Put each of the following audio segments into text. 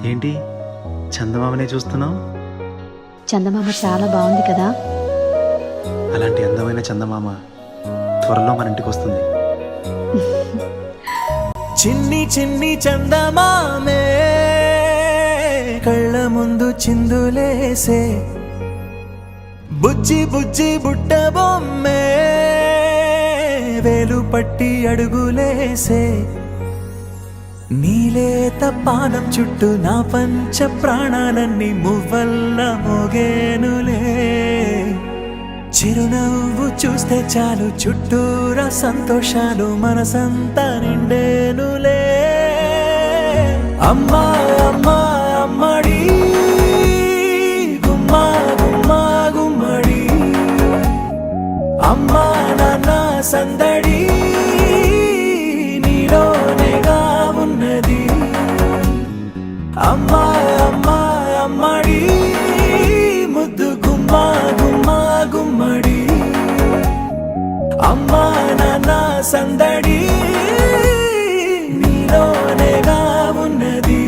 ఏంటి చందమామనే చూస్తున్నావు? చందమామ చాలా బాగుంది కదా. అలాంటి అందమైన చందమామ త్వరలో మన ఇంటికి వస్తుంది. చిన్ని చిన్ని చందమామే కళ్ళ ముందు చిందులేసే, బుజ్జి బుజ్జి బుట్ట బొమ్మే వేలు పట్టి అడుగులేసే, నీలేత పానం చుట్టూ నా పంచ ప్రాణాలన్నీ మువ్వల్ల మోగేనులే. చిరునవ్వు చూస్తే చాలు చుట్టూరా సంతోషాలు మనసంతా నిండేనులే. అమ్మా అమ్మా అమ్మడి గుమ్మా గుమ్మా గుమ్మడి, అమ్మా నాన్న సందడి నీలోనేగా ఉన్నది. అమ్మా అమ్మా అమ్మడి ముద్దు గుమ్మా గుమ్మా గుమ్మడి, అమ్మా నాన్న సందడి నీలోనేగా ఉన్నది.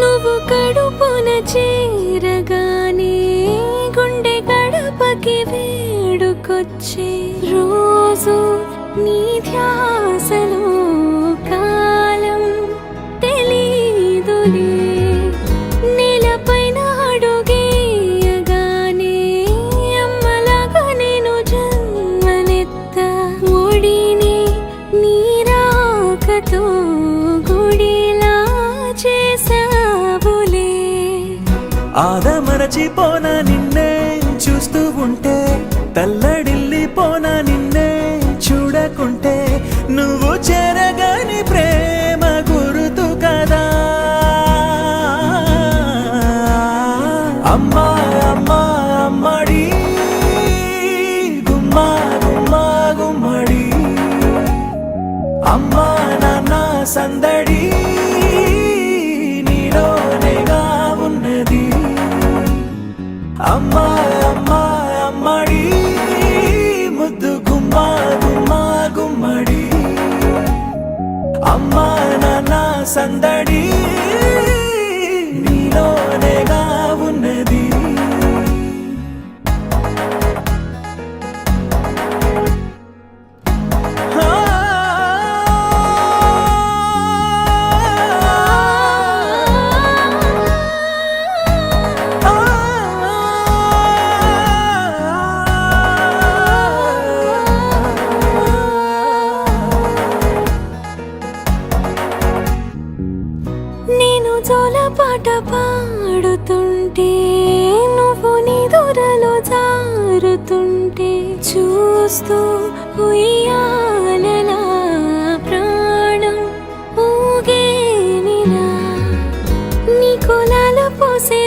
నువ్వు కడుపున చేరగానే గుండె గడపకి వేడుకొచ్చే, రోజు నీ ధ్యాసలో కాలం తెలీదులే. నేలపైన అడుగేయగానే అమ్మలాగా నేను జన్మనెత్త, ఒడిని నీ రాకతో గుడిలా చేసావులే. ఆదమరచిపోన నిన్నే చూస్తూ ఉంటే, తల్లడిల్లిపోన నిన్నే చూడకుంటే, నువ్వు చెరగని ప్రేమ గురుతు కదా. అమ్మా అమ్మా అమ్మడి గుమ్మా గుమ్మా గుమ్మడి, అమ్మా నాన్న సందడి నీలోనేగా ఉన్నది. అమ్మా అమ్మా అమ్మడి ముద్దు గుమ్మా గుమ్మా గుమ్మడి, అమ్మా నాన్న సందడి నీలోనేగా ఉన్నది. నేను జోలపాట పాడుతుంటే, నువ్వు నీ దూరలో జారుతుంటే, చూస్తూ ఉయ్యాలలా ప్రాణం ఊగేనిలా. నీ కులాల పోసే